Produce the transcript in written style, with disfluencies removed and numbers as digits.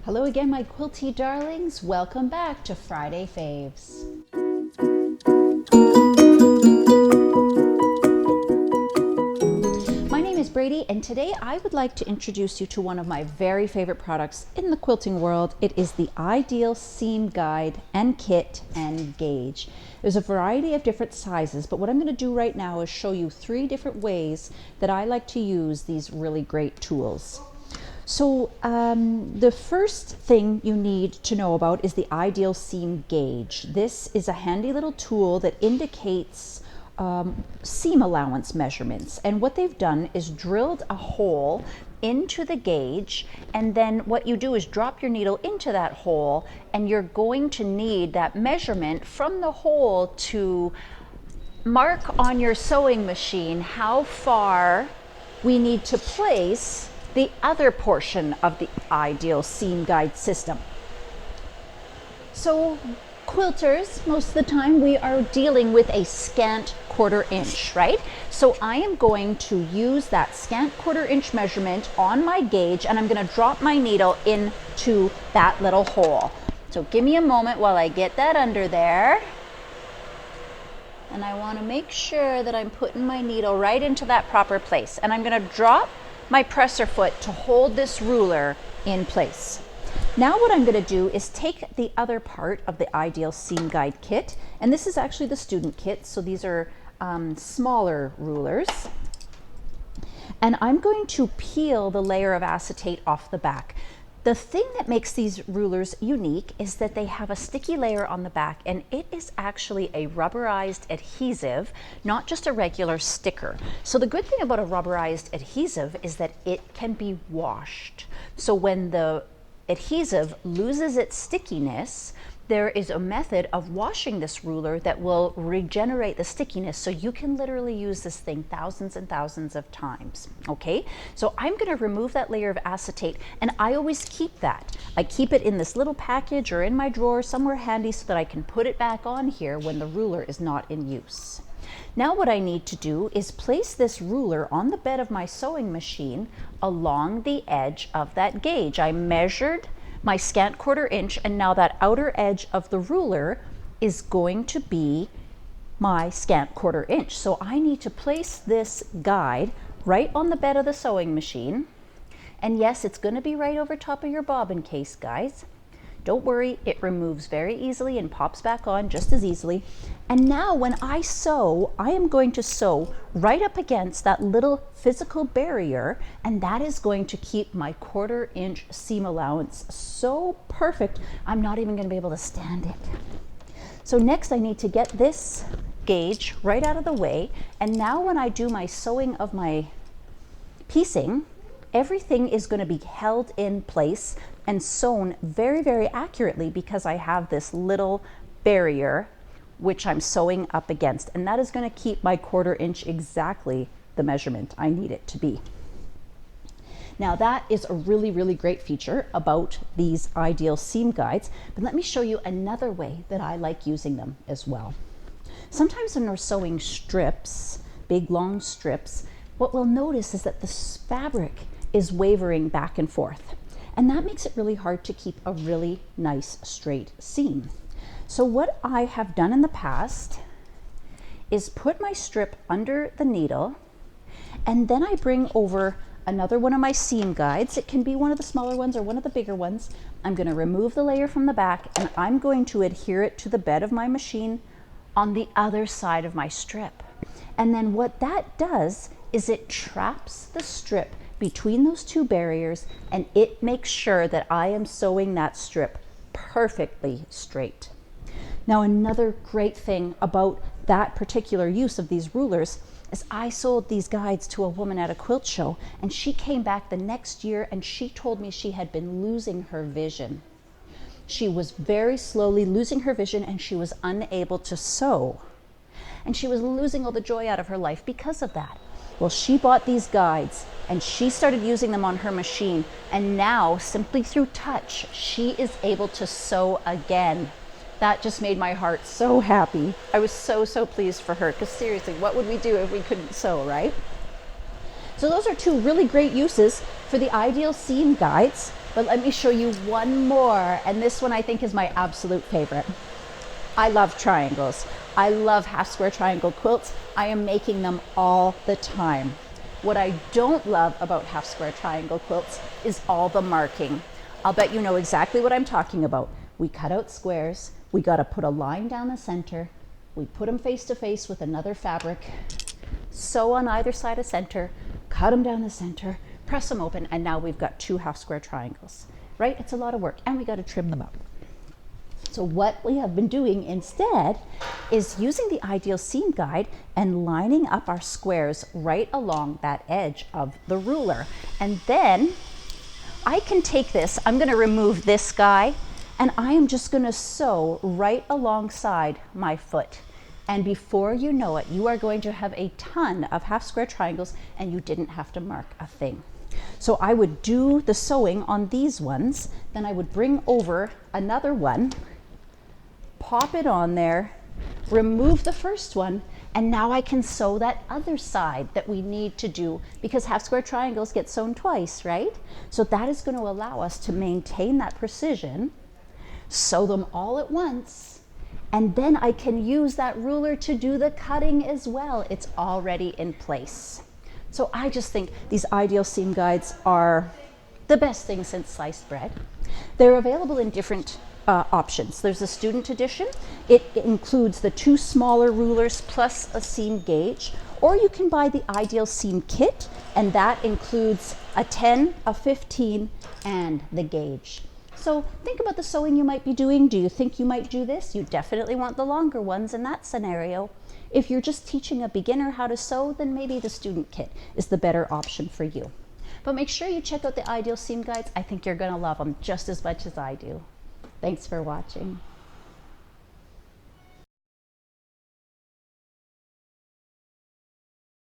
Hello again, my quilty darlings. Welcome back to Friday Faves. My name is Bradie, and today I would like to introduce you to one of my very favorite products in the quilting world. It is the Ideal Seam Guide and Kit and Gauge. There's a variety of different sizes, but what I'm going to do right now is show you 3 different ways that I like to use these really great tools. So the first thing you need to know about is the Ideal Seam Gauge. This is a handy little tool that indicates seam allowance measurements, and what they've done is drilled a hole into the gauge, and then what you do is drop your needle into that hole, and you're going to need that measurement from the hole to mark on your sewing machine how far we need to place the other portion of the Ideal Seam Guide system. So quilters, most of the time we are dealing with a scant 1/4 inch, right? So I am going to use that scant 1/4 inch measurement on my gauge, and I'm going to drop my needle into that little hole. So give me a moment while I get that under there. And I want to make sure that I'm putting my needle right into that proper place. And I'm going to drop my presser foot to hold this ruler in place. Now what I'm going to do is take the other part of the Ideal Seam Guide kit, and this is actually the student kit, so these are smaller rulers, and I'm going to peel the layer of acetate off the back. The thing that makes these rulers unique is that they have a sticky layer on the back, and it is actually a rubberized adhesive, not just a regular sticker. So the good thing about a rubberized adhesive is that it can be washed. So when the adhesive loses its stickiness, there is a method of washing this ruler that will regenerate the stickiness, so you can literally use this thing thousands and thousands of times. Okay, so I'm going to remove that layer of acetate, and I always keep that. I keep it in this little package or in my drawer somewhere handy so that I can put it back on here when the ruler is not in use. Now what I need to do is place this ruler on the bed of my sewing machine along the edge of that gauge. I measured my scant 1/4 inch, and now that outer edge of the ruler is going to be my scant 1/4 inch. So I need to place this guide right on the bed of the sewing machine. And yes, it's going to be right over top of your bobbin case, guys. Don't worry, it removes very easily and pops back on just as easily. And now when I sew, I am going to sew right up against that little physical barrier, and that is going to keep my 1/4 inch seam allowance so perfect, I'm not even going to be able to stand it. So next I need to get this gauge right out of the way, and now when I do my sewing of my piecing, everything is going to be held in place and sewn very, very accurately because I have this little barrier which I'm sewing up against, and that is going to keep my 1/4 inch exactly the measurement I need it to be. Now that is a really, really great feature about these Ideal Seam Guides, but let me show you another way that I like using them as well. Sometimes when we're sewing strips, big long strips, what we'll notice is that the fabric is wavering back and forth, and that makes it really hard to keep a really nice straight seam. So what I have done in the past is put my strip under the needle, and then I bring over another one of my seam guides. It can be one of the smaller ones or one of the bigger ones. I'm going to remove the layer from the back, and I'm going to adhere it to the bed of my machine on the other side of my strip. And then what that does is it traps the strip between those 2 barriers, and it makes sure that I am sewing that strip perfectly straight. Now another great thing about that particular use of these rulers is I sold these guides to a woman at a quilt show, and she came back the next year and she told me she had been losing her vision. She was very slowly losing her vision, and she was unable to sew. And she was losing all the joy out of her life because of that. Well, she bought these guides and she started using them on her machine, and now simply through touch, she is able to sew again. That just made my heart so happy. I was so pleased for her, because seriously, what would we do if we couldn't sew, right? So those are 2 really great uses for the Ideal Seam Guides. But let me show you one more, and this one I think is my absolute favorite. I love triangles. I love half square triangle quilts. I am making them all the time. What I don't love about half square triangle quilts is all the marking. I'll bet you know exactly what I'm talking about. We cut out squares, we got to put a line down the center, we put them face to face with another fabric, sew on either side of center, cut them down the center, press them open, and now we've got 2 half square triangles, right? It's a lot of work, and we got to trim them up. So what we have been doing instead is using the ideal seam guide and lining up our squares right along that edge of the ruler. And then I can take this, I'm going to remove this guy, and I am just going to sew right alongside my foot. And before you know it, you are going to have a ton of half square triangles, and you didn't have to mark a thing. So I would do the sewing on these ones, then I would bring over another one, pop it on there, remove the first one, and now I can sew that other side that we need to do, because half square triangles get sewn twice, right? So that is going to allow us to maintain that precision, sew them all at once, and then I can use that ruler to do the cutting as well. It's already in place. So I just think these ideal seam guides are the best thing since sliced bread. They're available in different options. There's a student edition. It includes the 2 smaller rulers plus a seam gauge, or you can buy the ideal seam kit, and that includes a 10, a 15, and the gauge. So think about the sewing you might be doing. Do you think you might do this? You definitely want the longer ones in that scenario. If you're just teaching a beginner how to sew, then maybe the student kit is the better option for you. But make sure you check out the ideal seam guides. I think you're going to love them just as much as I do. Thanks for watching.